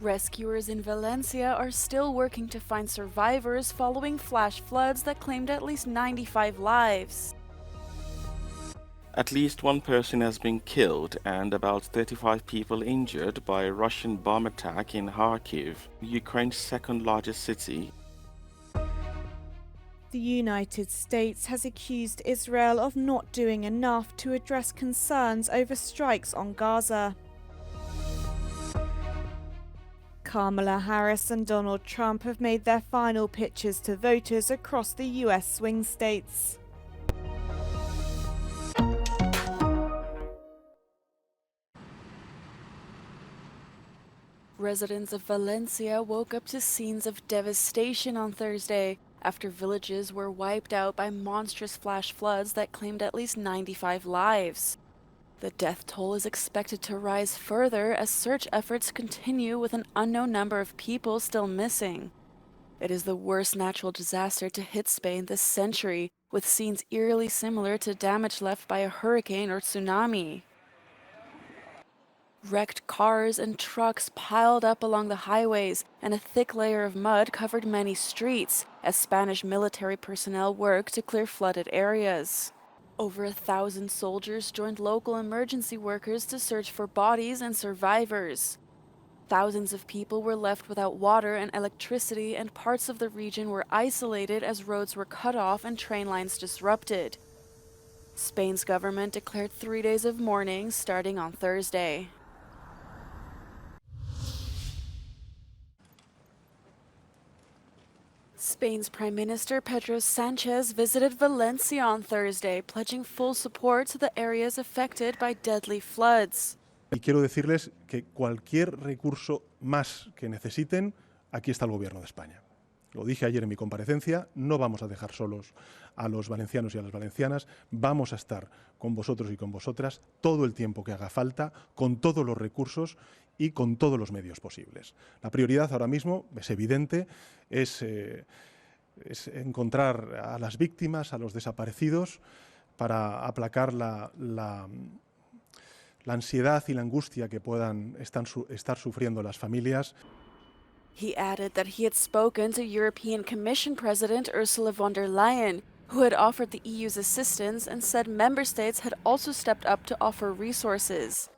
Rescuers in Valencia are still working to find survivors following flash floods that claimed at least 95 lives. At least one person has been killed and about 35 people injured by a Russian bomb attack in Kharkiv, Ukraine's second largest city. The United States has accused Israel of not doing enough to address concerns over strikes on Gaza. Kamala Harris and Donald Trump have made their final pitches to voters across the US swing states. Residents of Valencia woke up to scenes of devastation on Thursday after villages were wiped out by monstrous flash floods that claimed at least 95 lives. The death toll is expected to rise further as search efforts continue with an unknown number of people still missing. It is the worst natural disaster to hit Spain this century, with scenes eerily similar to damage left by a hurricane or tsunami. Wrecked cars and trucks piled up along the highways, and a thick layer of mud covered many streets as Spanish military personnel worked to clear flooded areas. Over 1,000 soldiers joined local emergency workers to search for bodies and survivors. Thousands of people were left without water and electricity, and parts of the region were isolated as roads were cut off and train lines disrupted. Spain's government declared 3 days of mourning starting on Thursday. Spain's Prime Minister Pedro Sánchez visited Valencia on Thursday, pledging full support to the areas affected by deadly floods. Y quiero decirles que cualquier recurso más que necesiten, aquí está el Gobierno de España. Lo dije ayer en mi comparecencia, no vamos a dejar solos a los valencianos y a las valencianas, vamos a estar con vosotros y con vosotras todo el tiempo que haga falta, con todos los recursos y con todos los medios posibles. La prioridad ahora mismo, es evidente, es encontrar a las víctimas, a los desaparecidos, para aplacar la ansiedad y la angustia que puedan estar sufriendo las familias. He added that he had spoken to European Commission President Ursula von der Leyen, who had offered the EU's assistance and said member states had also stepped up to offer resources.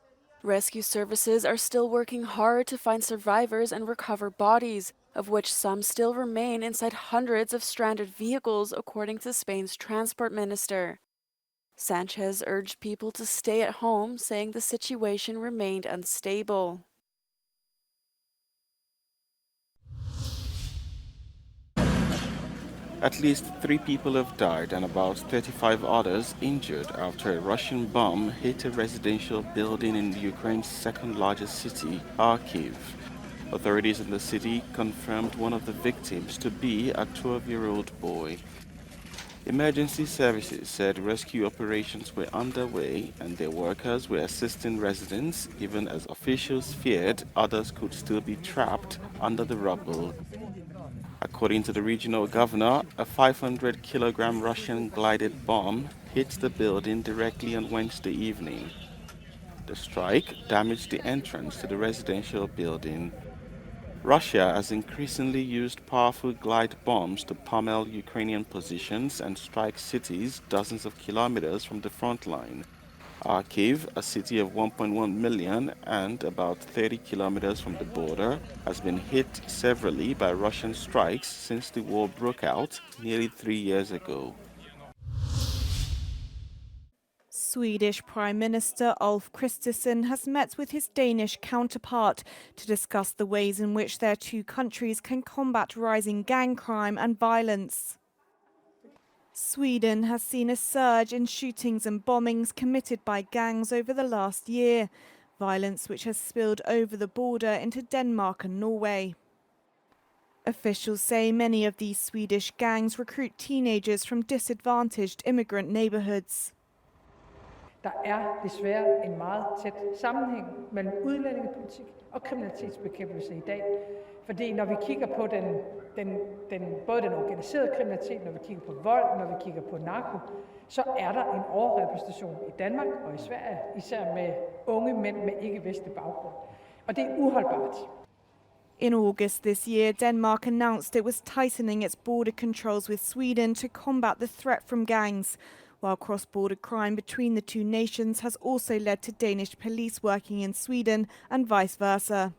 Rescue services are still working hard to find survivors and recover bodies, of which some still remain inside hundreds of stranded vehicles, according to Spain's transport minister. Sánchez urged people to stay at home, saying the situation remained unstable. At least 3 people have died and about 35 others injured after a Russian bomb hit a residential building in Ukraine's second largest city, Kharkiv. Authorities in the city confirmed one of the victims to be a 12-year-old boy. Emergency services said rescue operations were underway and their workers were assisting residents, even as officials feared others could still be trapped under the rubble. According to the regional governor, a 500-kilogram Russian glided bomb hit the building directly on Wednesday evening. The strike damaged the entrance to the residential building. Russia has increasingly used powerful glide bombs to pummel Ukrainian positions and strike cities dozens of kilometers from the front line. Kharkiv, a city of 1.1 million and about 30 kilometers from the border, has been hit severely by Russian strikes since the war broke out nearly 3 years ago. Swedish Prime Minister Ulf Kristersson has met with his Danish counterpart to discuss the ways in which their two countries can combat rising gang crime and violence. Sweden has seen a surge in shootings and bombings committed by gangs over the last year, violence which has spilled over the border into Denmark and Norway. Officials say many of these Swedish gangs recruit teenagers from disadvantaged immigrant neighborhoods. Der er desværre en meget tæt sammenhæng mellem udlændingepolitik og kriminalitetsbekæmpelse i dag. Fordi når vi kigger på både den organiserede kriminalitet, når vi kigger på vold, når vi kigger på narko, så er der en overrepræsentation i Danmark og i Sverige, især med unge mænd med ikke-vestlig baggrund. Og det er uholdbart. In August this year, Denmark announced it was tightening its border controls with Sweden to combat the threat from gangs, while cross-border crime between the two nations has also led to Danish police working in Sweden and vice versa.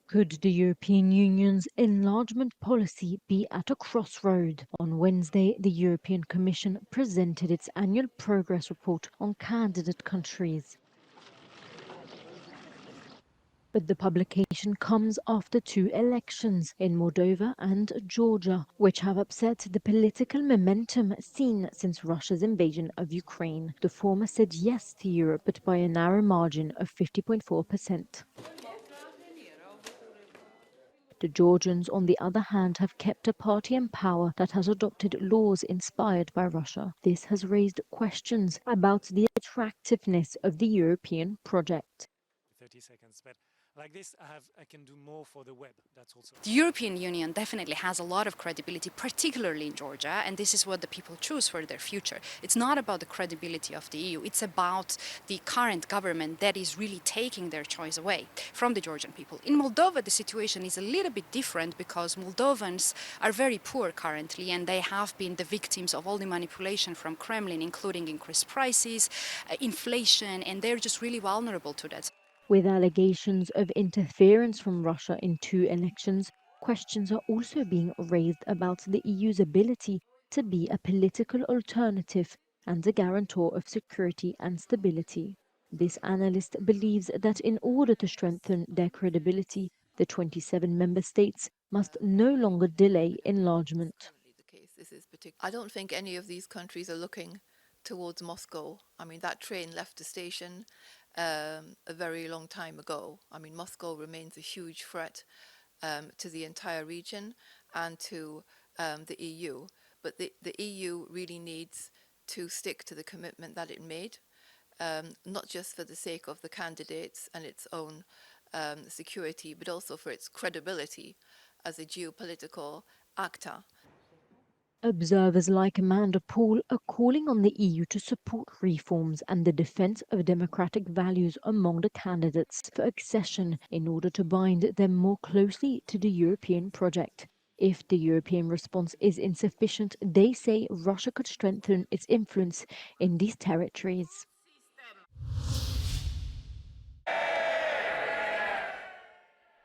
Could the European Union's enlargement policy be at a crossroad? On Wednesday, the European Commission presented its annual progress report on candidate countries. But the publication comes after two elections in Moldova and Georgia, which have upset the political momentum seen since Russia's invasion of Ukraine. The former said yes to Europe, but by a narrow margin of 50.4%. The Georgians, on the other hand, have kept a party in power that has adopted laws inspired by Russia. This has raised questions about the attractiveness of the European project. 30 seconds, but like this, I can do more for the web. That's also. The European Union definitely has a lot of credibility, particularly in Georgia, and this is what the people choose for their future. It's not about the credibility of the EU, it's about the current government that is really taking their choice away from the Georgian people. In Moldova, the situation is a little bit different because Moldovans are very poor currently, and they have been the victims of all the manipulation from Kremlin, including increased prices, inflation, and they're just really vulnerable to that. With allegations of interference from Russia in two elections, questions are also being raised about the EU's ability to be a political alternative and a guarantor of security and stability. This analyst believes that in order to strengthen their credibility, the 27 member states must no longer delay enlargement. I don't think any of these countries are looking towards Moscow. I mean, that train left the station a very long time ago. I mean, Moscow remains a huge threat to the entire region and to the EU. But the EU really needs to stick to the commitment that it made, not just for the sake of the candidates and its own security, but also for its credibility as a geopolitical actor. Observers like Amanda Paul are calling on the EU to support reforms and the defence of democratic values among the candidates for accession in order to bind them more closely to the European project. If the European response is insufficient, they say Russia could strengthen its influence in these territories.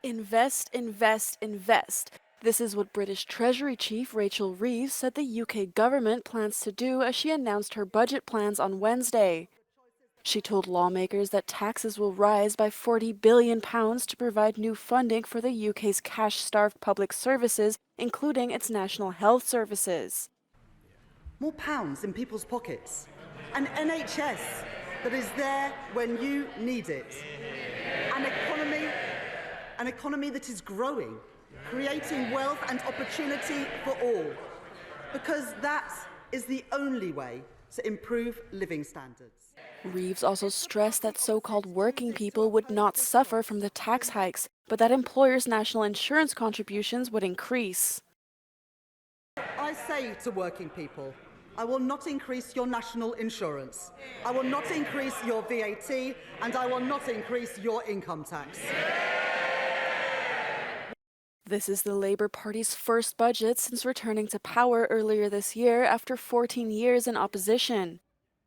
Invest, invest, invest. This is what British Treasury Chief Rachel Reeves said the UK government plans to do as she announced her budget plans on Wednesday. She told lawmakers that taxes will rise by £40 billion to provide new funding for the UK's cash-starved public services, including its national health services. More pounds in people's pockets. An NHS that is there when you need it. An economy that is growing, creating wealth and opportunity for all. Because that is the only way to improve living standards. Reeves also stressed that so-called working people would not suffer from the tax hikes, but that employers' national insurance contributions would increase. I say to working people, I will not increase your national insurance. I will not increase your VAT, and I will not increase your income tax. This is the Labour Party's first budget since returning to power earlier this year after 14 years in opposition.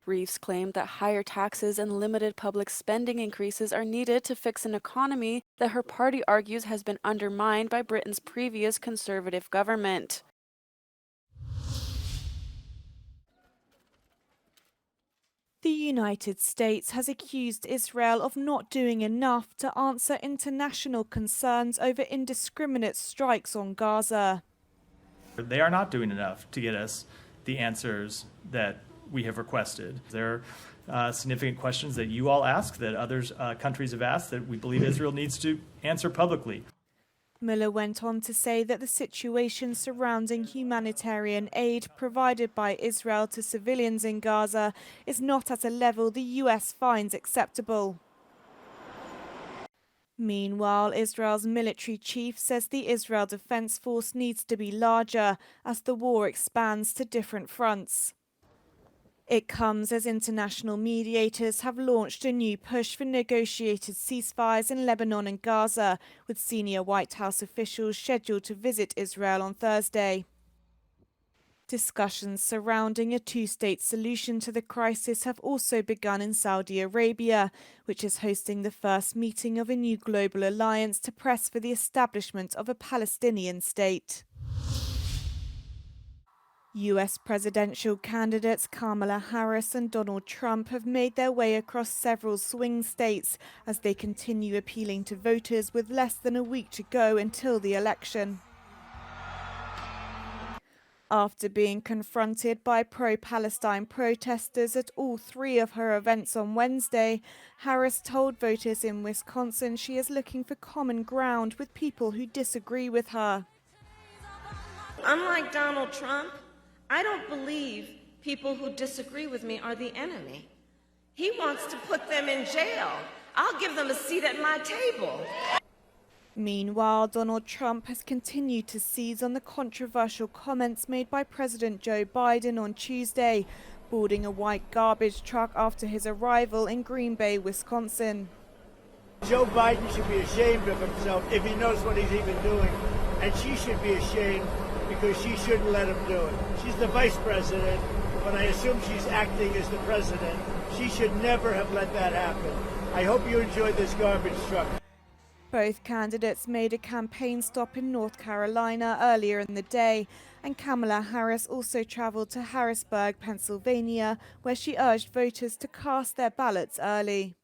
Reeves claimed that higher taxes and limited public spending increases are needed to fix an economy that her party argues has been undermined by Britain's previous Conservative government. The United States has accused Israel of not doing enough to answer international concerns over indiscriminate strikes on Gaza. They are not doing enough to get us the answers that we have requested. There are significant questions that you all ask, that other countries have asked, that we believe Israel needs to answer publicly. Miller went on to say that the situation surrounding humanitarian aid provided by Israel to civilians in Gaza is not at a level the US finds acceptable. Meanwhile, Israel's military chief says the Israel Defense Force needs to be larger as the war expands to different fronts. It comes as international mediators have launched a new push for negotiated ceasefires in Lebanon and Gaza, with senior White House officials scheduled to visit Israel on Thursday. Discussions surrounding a two-state solution to the crisis have also begun in Saudi Arabia, which is hosting the first meeting of a new global alliance to press for the establishment of a Palestinian state. US presidential candidates Kamala Harris and Donald Trump have made their way across several swing states as they continue appealing to voters with less than a week to go until the election. After being confronted by pro-Palestine protesters at all three of her events on Wednesday, Harris told voters in Wisconsin she is looking for common ground with people who disagree with her. Unlike Donald Trump, I don't believe people who disagree with me are the enemy. He wants to put them in jail. I'll give them a seat at my table. Meanwhile, Donald Trump has continued to seize on the controversial comments made by President Joe Biden on Tuesday, boarding a white garbage truck after his arrival in Green Bay, Wisconsin. Joe Biden should be ashamed of himself if he knows what he's even doing, and she should be ashamed because she shouldn't let him do it. She's the vice president, but I assume she's acting as the president. She should never have let that happen. I hope you enjoyed this garbage truck. Both candidates made a campaign stop in North Carolina earlier in the day, and Kamala Harris also traveled to Harrisburg, Pennsylvania, where she urged voters to cast their ballots early.